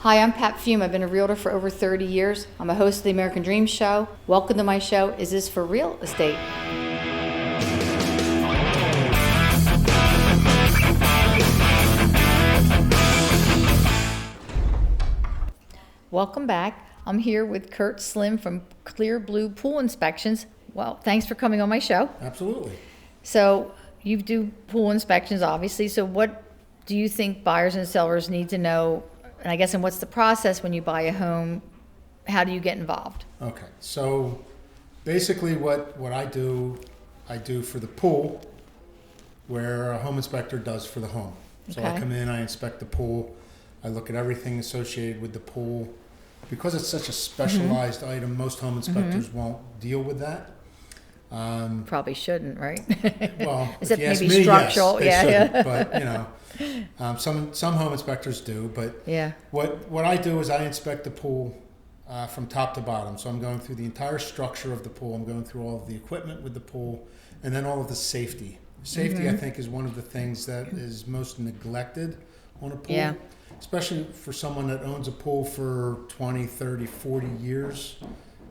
Hi, I'm Pat Fiume. I've been a realtor for over 30 years. I'm a host of the American Dream Show. Welcome to my show, Is This for Real Estate? Welcome back. I'm here with Curt Slimm from Clear Blue Pool Inspections. Well, thanks for coming on my show. Absolutely. So you do pool inspections, obviously. So what do you think buyers and sellers need to know? And I guess, and what's the process when you buy a home? How do you get involved? Okay, so basically what I do for the pool where a home inspector does for the home. So Okay. I come in, I inspect the pool, I look at everything associated with the pool. Because it's such a specialized item, most home inspectors won't deal with that. Probably shouldn't, right? Well, Except if you ask maybe me, structural, yes, they yeah. shouldn't, but you know, some home inspectors do. But Yeah. what I do is I inspect the pool from top to bottom. So I'm going through the entire structure of the pool. I'm going through all of the equipment with the pool, and then all of the safety. Safety, I think, is one of the things that is most neglected on a pool. Yeah. Especially for someone that owns a pool for 20, 30, 40 years.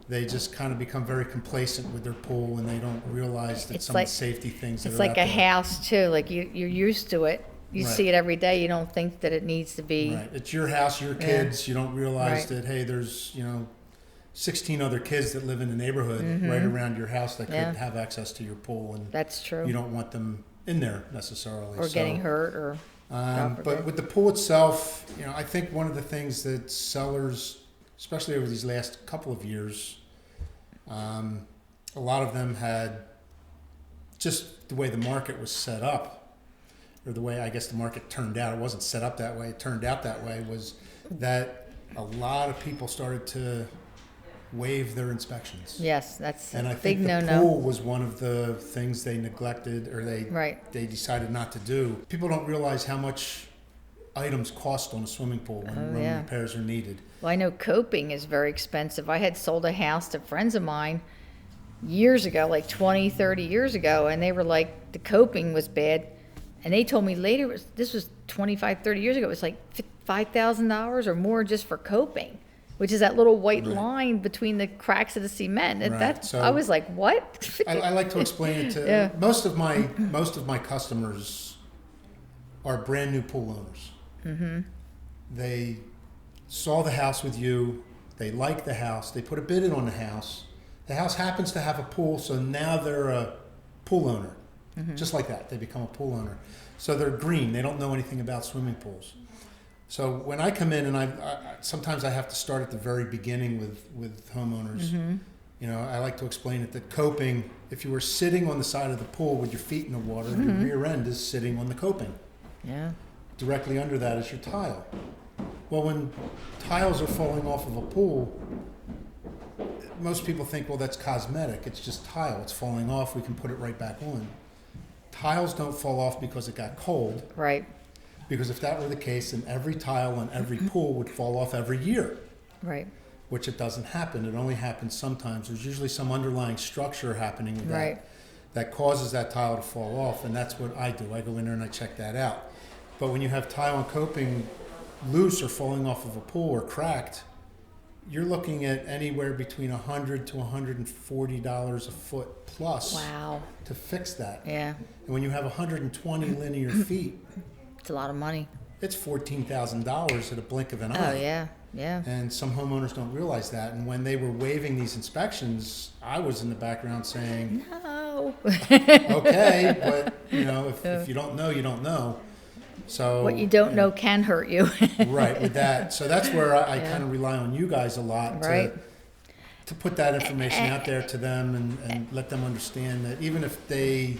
They just kind of become very complacent with their pool, and they don't realize that It's some like- of the safety things that It's are like out a there. house too, like you're used to it. You Right. see it every day. You don't think that it needs to be. Right. It's your house, your kids. You don't realize Right. that, hey, there's, 16 other kids that live in the neighborhood right around your house that Yeah. could have access to your pool, and That's true. you don't want them in there necessarily. Or So, getting hurt or. God but forbid. with the pool itself, I think one of the things that sellers, especially over these last couple of years, a lot of them had just the way the market was set up, or the way I guess the market turned out. It wasn't set up that way. It turned out that way. Was that a lot of people started to waive their inspections. Yes, that's And I a big think the no-no. pool was one of the things they neglected, or Right. they decided not to do. People don't realize how much items cost on a swimming pool when yeah. repairs are needed. Well, I know coping is very expensive. I had sold a house to friends of mine years ago, like 20, 30 years ago, and they were like, the coping was bad. And they told me later, this was 25, 30 years ago, it was like $5,000 or more just for coping, which is that little white Right. line between the cracks of the cement. And Right. So- I was like, what? I like to explain it to Yeah. most of my customers are brand new pool owners. Mm-hmm. They saw the house with you. They like the house. They put a bid in on the house. The house happens to have a pool, so now they're a pool owner. Just like that, they become a pool owner. So they're green. They don't know anything about swimming pools. So when I come in, and I sometimes I have to start at the very beginning with homeowners. I like to explain it that coping, if you were sitting on the side of the pool with your feet in the water, your rear end is sitting on the coping. Yeah. Directly under that is your tile. Well, when tiles are falling off of a pool, most people think, well, that's cosmetic. It's just tile. It's falling off. We can put it right back on. Tiles don't fall off because it got cold. Right. Because if that were the case, then every tile on every pool would fall off every year, Right. which it doesn't happen. It only happens sometimes. There's usually some underlying structure happening with Right. that causes that tile to fall off, and that's what I do. I go in there and I check that out. But when you have tile and coping loose or falling off of a pool or cracked, you're looking at anywhere between $100 to $140 a foot plus Wow. to fix that. Yeah. And when you have 120 linear feet, It's a lot of money. it's $14,000 at a blink of an eye. Oh, yeah. Yeah. And some homeowners don't realize that. And when they were waiving these inspections, I was in the background saying, No. okay, but if you don't know, you don't know. So What you don't know can hurt you. right, with that. So that's where I kind of rely on you guys a lot Right. to put that information out there to them and let them understand that even if they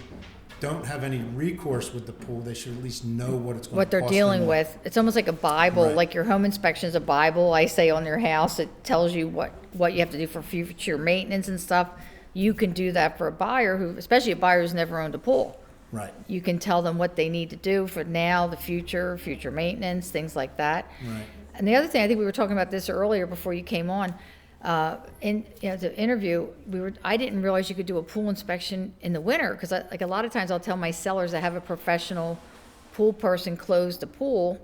don't have any recourse with the pool, they should at least know what it's going What to they're cost dealing them. with. It's almost like a Bible, Right. like your home inspection is a Bible, I say, on your house. It tells you what you have to do for future maintenance and stuff. You can do that for a buyer especially a buyer who's never owned a pool. Right, You can tell them what they need to do for now, the future maintenance, things like that. right. And the other thing, I think we were talking about this earlier before you came on, in the interview, I didn't realize you could do a pool inspection in the winter, because a lot of times I'll tell my sellers I have a professional pool person close the pool,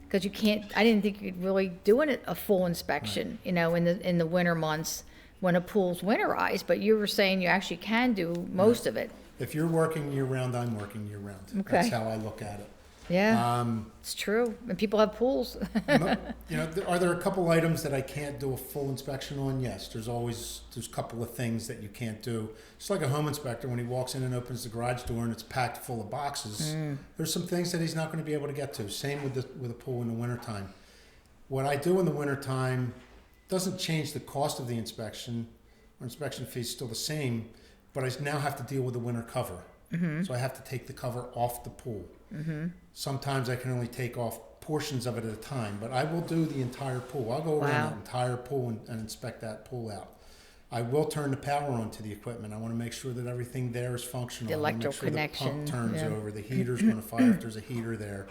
because you can't, I didn't think you'd really do a full inspection, you know, in the winter months when a pool's winterized, but you were saying you actually can do most of it. If you're working year-round, I'm working year-round. Okay. That's how I look at it. Yeah, it's true. And people have pools. You know, are there a couple items that I can't do a full inspection on? Yes, there's a couple of things that you can't do. It's like a home inspector when he walks in and opens the garage door and it's packed full of boxes. There's some things that he's not going to be able to get to. Same with a pool in the wintertime. What I do in the wintertime doesn't change the cost of the inspection. Our inspection fee is still the same, but I now have to deal with the winter cover. So I have to take the cover off the pool. Sometimes I can only take off portions of it at a time, but I will do the entire pool. I'll go around the entire pool and inspect that pool out. I will turn the power on to the equipment. I want to make sure that everything there is functional. The electrical make sure connection. The pump turns over. The heater's going to fire if there's a heater there.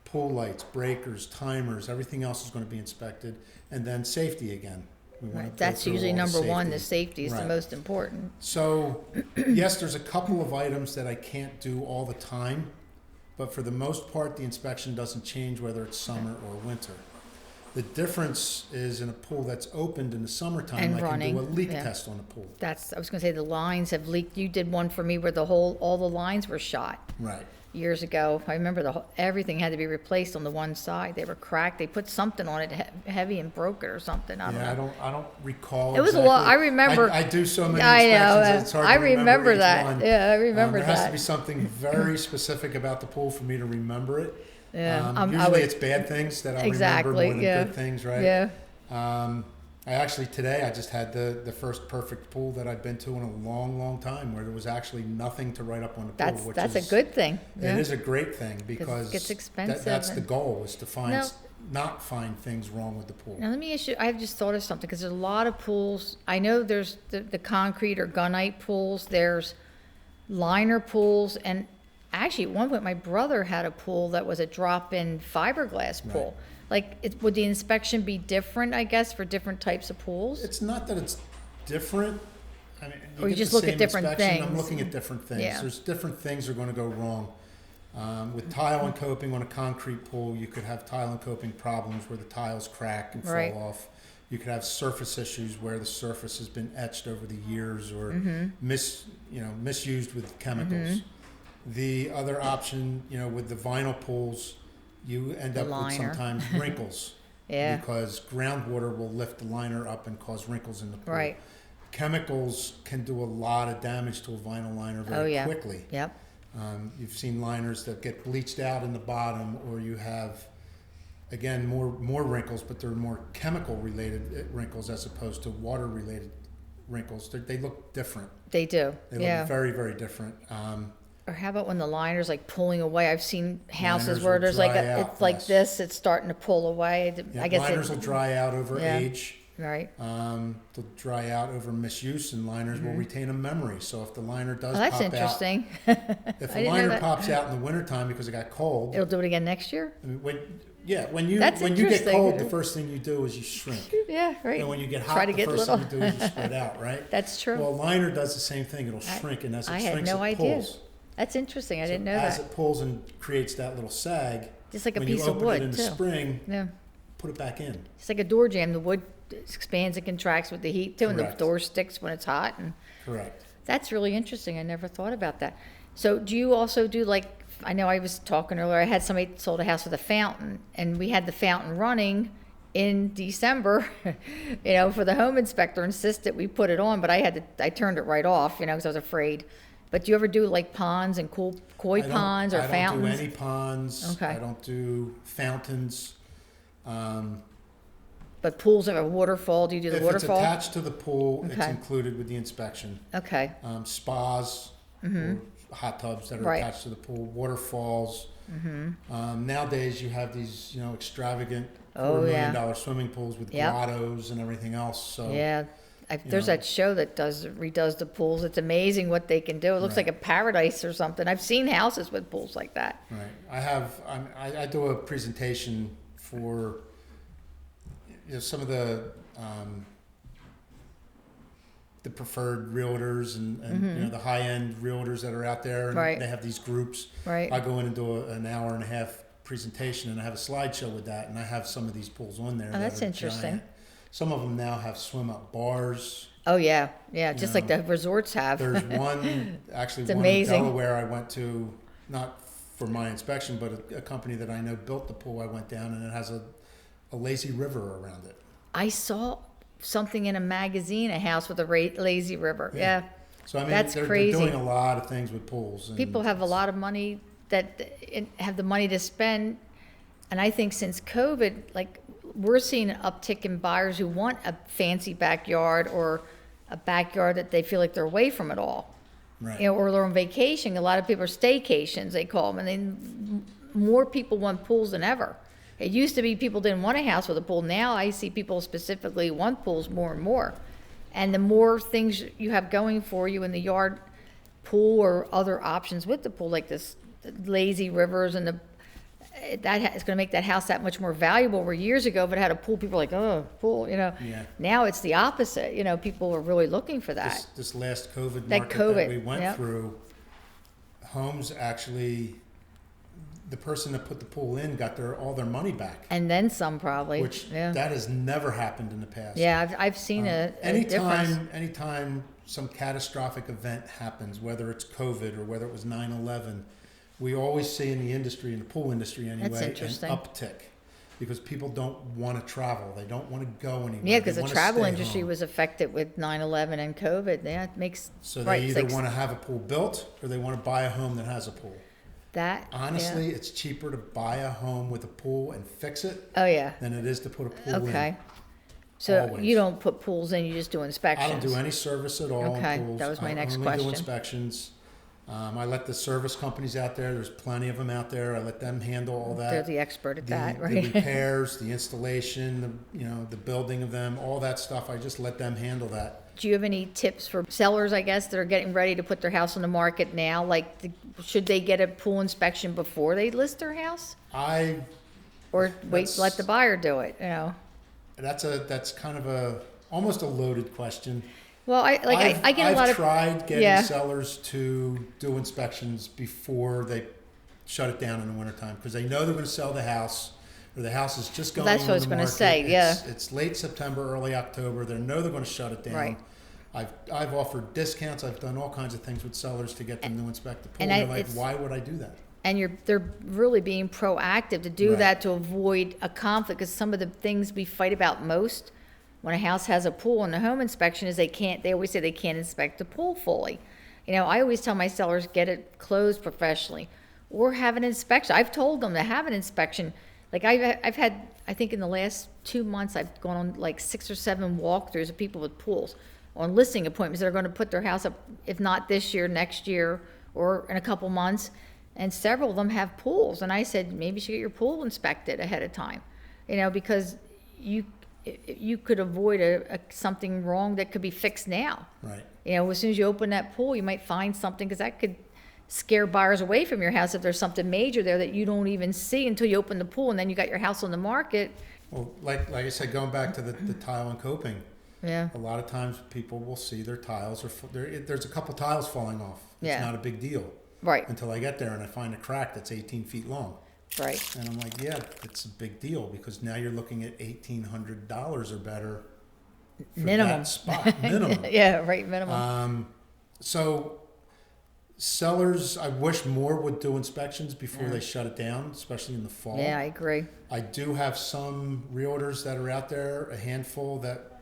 Pool lights, breakers, timers, everything else is going to be inspected. And then safety again. That's usually number one. The safety is the most important. So, yes, there's a couple of items that I can't do all the time, but for the most part, the inspection doesn't change whether it's summer or winter. The difference is in a pool that's opened in the summertime, I can do a leak test on the pool. I was going to say the lines have leaked. You did one for me where all the lines were shot. Right. Years ago, I remember everything had to be replaced on the one side. They were cracked. They put something on it heavy and broke it or something. I don't know. I don't recall. It was a lot. I remember. I do so many I inspections. know. It's hard I to remember that. one. Yeah, I remember there that. has to be something very specific about the pool for me to remember it. Yeah. Usually it's bad things that I remember more than good things, right? Yeah. I actually today I just had the first perfect pool that I've been to in a long, long time, where there was actually nothing to write up on the pool. That's a good thing. Yeah. It is a great thing because it gets expensive. That's the goal, is to not find things wrong with the pool. Now let me ask you. I've just thought of something, because there's a lot of pools. I know there's the concrete or gunite pools. There's liner pools, and actually at one point my brother had a pool that was a drop-in fiberglass pool. Right. Like, would the inspection be different, I guess, for different types of pools? It's not that it's different. I mean, or you just look at different things. I'm looking at different things. Yeah. There's different things that are going to go wrong. With tile and coping on a concrete pool, you could have tile and coping problems where the tiles crack and fall off. You could have surface issues where the surface has been etched over the years or misused with chemicals. The other option, with the vinyl pools, you end up with sometimes wrinkles. Because groundwater will lift the liner up and cause wrinkles in the pool. Right. Chemicals can do a lot of damage to a vinyl liner very quickly. Yep. You've seen liners that get bleached out in the bottom, or you have, again, more wrinkles, but they're more chemical-related wrinkles as opposed to water-related wrinkles. They look different. They do. They look very, very different. Or how about when the liner's like pulling away? I've seen houses Liners where will there's like dry it's out, like yes. this. It's starting to pull away. Yeah, I guess liners will dry out over age. Right. They'll dry out over misuse, and liners will retain a memory. So if the liner does that's pop interesting. out, if the liner pops out in the wintertime because it got cold, it'll do it again next year. I mean, when you interesting. get cold, the first thing you do is you shrink. Yeah, right. And when you get hot, the first thing you do is you spread out, right? That's true. Well, a liner does the same thing. It'll shrink, and as it shrinks, I had no it idea. pulls. That's interesting. I didn't know as that. it pulls and creates that little sag, just like a when piece you of open wood it in the too. spring, put it back in. It's like a door jamb. The wood expands and contracts with the heat too, and the door sticks when it's hot. And correct. That's really interesting. I never thought about that. So do you also do, like, I know I was talking earlier, I had somebody sold a house with a fountain, and we had the fountain running in December, for the home inspector insisted we put it on, but I turned it right off, because I was afraid. But do you ever do like ponds and koi ponds or fountains? I don't do any ponds. Okay. I don't do fountains. But pools have a waterfall. Do you do the waterfall? If it's attached to the pool, it's included with the inspection. Okay. Spas, or hot tubs that are attached to the pool, waterfalls. Nowadays, you have these, extravagant $4 million swimming pools with grottos and everything else. So there's that show that redoes the pools. It's amazing what they can do. It looks like a paradise or something. I've seen houses with pools like that. Right. I do a presentation for some of the preferred realtors and the high end realtors that are out there, and they have these groups. Right. I go in and do an hour and a half presentation, and I have a slideshow with that, and I have some of these pools on there. Oh, that that's are interesting. giant. Some of them now have swim up bars. Oh, yeah, yeah, just like know, the resorts have. There's one, actually It's one amazing. in Delaware I went to, not for my inspection, but a company that I know built the pool. I went down, and it has a lazy river around it. I saw something in a magazine, a house with a lazy river. Yeah. So I mean, That's they're crazy. doing a lot of things with pools. And People have a lot of money that have the money to spend. And I think since COVID, like we're seeing an uptick in buyers who want a fancy backyard or a backyard that they feel like they're away from it all. Right. You know, or they're on vacation. A lot of people are staycations, they call them. And then more people want pools than ever. It used to be people didn't want a house with a pool. Now I see people specifically want pools more and more. And the more things you have going for you in the yard, pool or other options with the pool, like this lazy rivers and that is going to make that house that much more valuable. Where years ago, if it had a pool, people were like, oh, pool, you know. Yeah. Now it's the opposite. You know, people are really looking for that. This last COVID That market COVID, that we went yep. through, homes actually, the person that put the pool in got all their money back, And then some probably. which yeah. that has never happened in the past. Yeah, I've seen a difference. Anytime some catastrophic event happens, whether it's COVID or whether it was 9/11, we always see in the industry, in the pool industry anyway, That's interesting. an uptick because people don't want to travel. They don't want to go anywhere. Yeah, because They the wanna travel stay industry home. was affected with 9/11 and COVID. Yeah, it makes So right. they it's either like want to have a pool built or they want to buy a home that has a pool. that. Honestly, yeah. it's cheaper to buy a home with a pool and fix it Oh yeah. than it is to put a pool in. Okay. So Always. you don't put pools in; you just do I inspections. don't do any service at all Okay, on pools. that was my I next only question. do inspections. I let the service companies out there. There's plenty of them out there. I let them handle all that. They're the expert at that, The right? repairs, the installation, the building of them, all that stuff. I just let them handle that. Do you have any tips for sellers, I guess, that are getting ready to put their house on the market now? Like, should they get a pool inspection before they list their house, or wait, That's- let the buyer do it? You know. That's kind of almost a loaded question. Well, I get a lot I've of tried getting yeah. sellers to do inspections before they shut it down in the wintertime because they know they're going to sell the house or the house is just going That's what I was on the gonna market. say, yeah. It's late September, early October. They know they're going to shut it down. Right. I've offered discounts. I've done all kinds of things with sellers to get them to inspect the pool. And They're like, it's- why would I do that? And they're really being proactive to do Right. that to avoid a conflict, because some of the things we fight about most when a house has a pool in the home inspection is they always say they can't inspect the pool fully. You know, I always tell my sellers, get it closed professionally or have an inspection. I've told them to have an inspection. Like I've had, I think in the last 2 months, I've gone on like 6 or 7 walkthroughs of people with pools on listing appointments that are going to put their house up, if not this year, next year, or in a couple months. And several of them have pools. And I said, maybe you should get your pool inspected ahead of time, you know, because you could avoid something wrong that could be fixed now. Right. You know, as soon as you open that pool, you might find something, because that could scare buyers away from your house if there's something major there that you don't even see until you open the pool, and then you got your house on the market. Well, like I said, going back to the tile and coping, Yeah. a lot of times people will see their tiles there's a couple tiles falling off. It's Yeah. not a big deal. Right. Until I get there and I find a crack that's 18 feet long. Right. And I'm like, yeah, it's a big deal because now you're looking at $1,800 or better for Minimum. that spot. Minimum. Yeah, right, minimum. So sellers, I wish more would do inspections before they shut it down, especially in the fall. Yeah, I agree. I do have some realtors that are out there, a handful that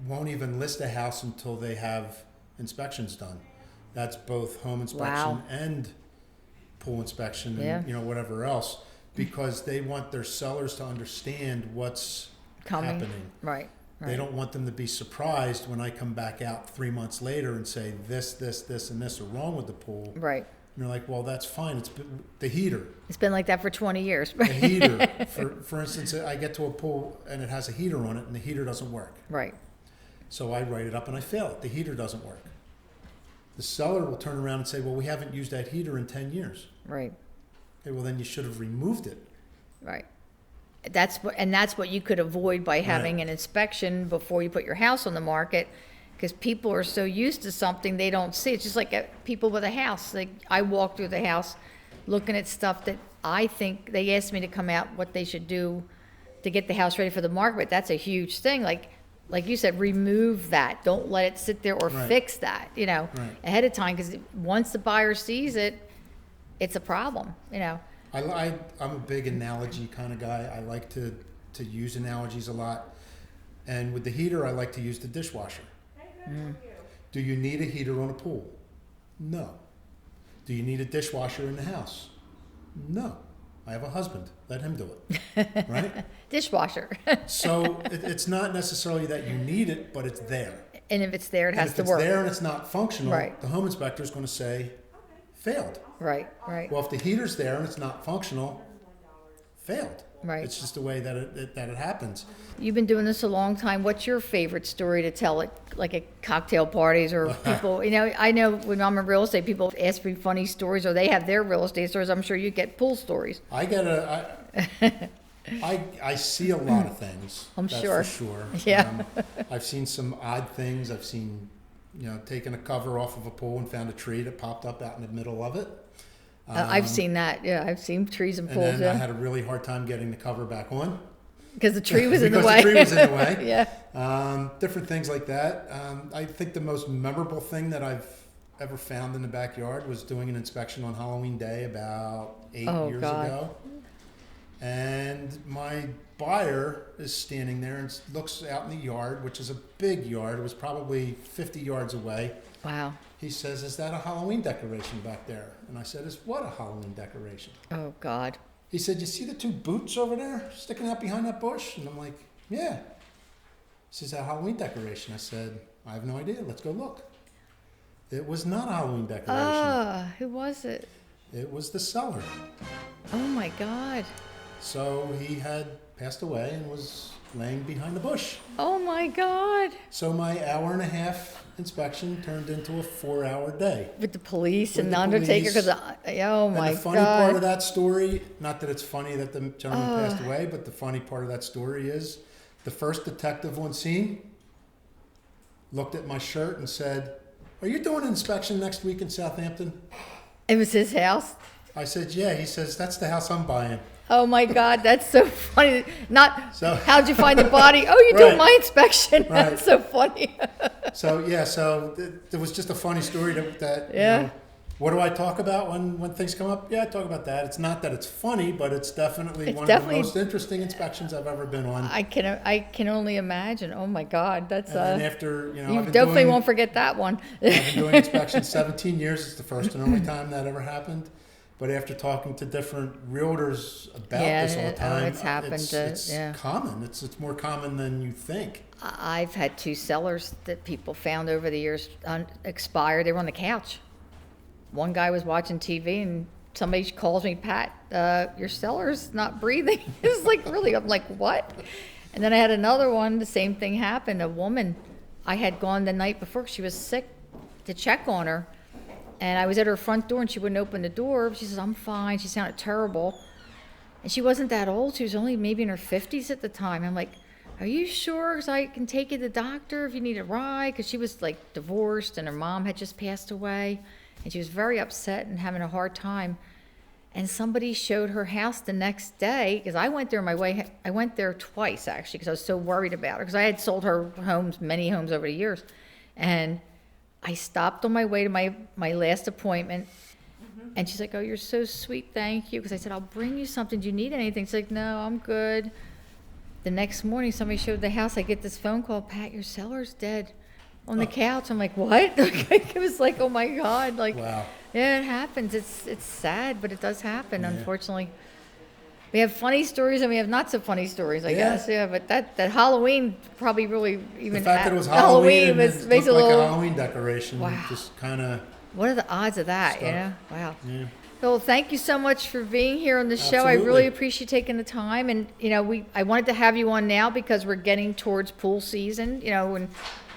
won't even list a house until they have inspections done. That's both home inspection Wow. and pool inspection and Yeah. whatever else, because they want their sellers to understand what's Coming. happening. Right. They Right. don't want them to be surprised when I come back out 3 months later and say this, and this are wrong with the pool. Right. And they're like, well, that's fine. It's been, the heater. It's been like that for 20 years. The heater. For instance, I get to a pool and it has a heater on it and the heater doesn't work. Right. So I write it up and I fail it. The heater doesn't work. The seller will turn around and say, well, we haven't used that heater in 10 years. Right. Okay, well, then you should have removed it. Right. That's what you could avoid by having Right. an inspection before you put your house on the market, because people are so used to something they don't see. It's just like people with a house. Like I walk through the house looking at stuff that I think they asked me to come out what they should do to get the house ready for the market. But that's a huge thing. Like you said, remove that. Don't let it sit there or Right. fix that, Right. ahead of time. Because once the buyer sees it, it's a problem, I'm a big analogy kind of guy. I like to use analogies a lot. And with the heater, I like to use the dishwasher. Do you need a heater on a pool? No. Do you need a dishwasher in the house? No. I have a husband. Let him do it. Right? Dishwasher. So it's not necessarily that you need it, but it's there. And if it's there, it has If to it's work. there and it's not functional, Right. the home inspector is going to say, failed. Right, right. Well, if the heater's there and it's not functional, failed. Right. It's just the way that it happens. You've been doing this a long time. What's your favorite story to tell at cocktail parties or people? I know when I'm in real estate, people ask me funny stories or they have their real estate stories. I'm sure you get pool stories. I see a lot of things. I'm that's sure. For sure. Yeah. I've seen some odd things. I've seen, taking a cover off of a pool and found a tree that popped up out in the middle of it. I've seen that. Yeah, I've seen trees and pools. And then I Yeah, had a really hard time getting the cover back on. because the tree was in the Because way. the tree was in the way. Yeah. Different things like that. I think the most memorable thing that I've ever found in the backyard was doing an inspection on Halloween Day about 8 years God. ago. And my buyer is standing there and looks out in the yard, which is a big yard. It was probably 50 yards away. Wow. He says, "Is that a Halloween decoration back there?" And I said, "Is what a Halloween decoration?" Oh God. He said, "You see the two boots over there sticking out behind that bush?" And I'm like, "Yeah." He says, "That a Halloween decoration?" I said, "I have no idea. Let's go look." It was not a Halloween decoration. Who was it? It was the seller. Oh my God. So he had passed away and was laying behind the bush. Oh my God. So my hour and a half inspection turned into a 4-hour day. With the police With and the the undertaker, police. because oh my And the funny God. part of that story, not that it's funny that the gentleman passed away, but the funny part of that story is the first detective on scene looked at my shirt and said, "Are you doing an inspection next week in Southampton?" It was his house. I said, "Yeah." He says, "That's the house I'm buying." Oh my God, that's so funny. Not So- how'd you find the body? Oh, you're doing Right. my inspection. Right. That's so funny. So yeah, it was just a funny story that Yeah. what do I talk about when things come up? Yeah, I talk about that. It's not that it's funny, but it's definitely It's one definitely- of the most interesting inspections I've ever been on. I can only imagine. Oh my God, that's And then after you I've been definitely doing, won't forget that one. I've been doing inspections 17 years. It's the first and only time that ever happened. But after talking to different realtors about Yeah, this all the time, it's happened, It's yeah. common. It's more common than you think. I've had 2 sellers that people found over the years expired. They were on the couch. One guy was watching TV and somebody calls me, "Pat, your seller's not breathing." It was like, really? I'm like, what? And then I had another one, the same thing happened. A woman, I had gone the night before, she was sick, to check on her. And I was at her front door and she wouldn't open the door. She says, "I'm fine." She sounded terrible. And she wasn't that old. She was only maybe in her 50s at the time. I'm like, "Are you sure? Because I can take you to the doctor if you need a ride." Because she was like divorced and her mom had just passed away. And she was very upset and having a hard time. And somebody showed her house the next day, because I went there on my way. I went there twice, actually, because I was so worried about her. Because I had sold her homes, many homes over the years. And I stopped on my way to my last appointment. And she's like, "Oh, you're so sweet, thank you." Because I said, "I'll bring you something. Do you need anything?" She's like, "No, I'm good." The next morning, somebody showed the house. I get this phone call, "Pat, your seller's dead on the couch." I'm like, "What?" It was like, oh my God. Like, Wow. yeah, it happens. It's sad, but it does happen, unfortunately. We have funny stories and we have not so funny stories, I Yeah. guess. Yeah, but that Halloween probably really even The fact that it was Halloween and was it makes looked it a like a little. Halloween decoration Wow. just kind of. What are the odds of that? Stuff. Wow. Yeah. Well, thank you so much for being here on the show. I Absolutely. really appreciate taking the time. And, I wanted to have you on now because we're getting towards pool season, and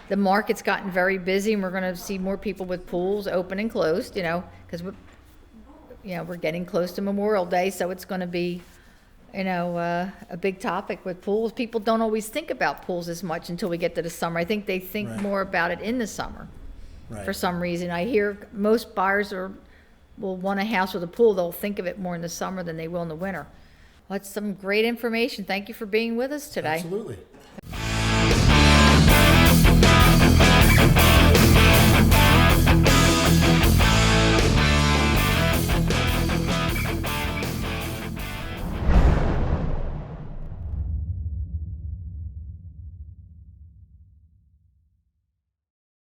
the market's gotten very busy and we're going to see more people with pools open and closed, because we're getting close to Memorial Day. So it's going to be, a big topic with pools. People don't always think about pools as much until we get to the summer. I think they think Right. more about it in the summer. Right. For some reason. I hear most buyers are will want a house with a pool, they'll think of it more in the summer than they will in the winter. Well, that's some great information. Thank you for being with us today. Absolutely.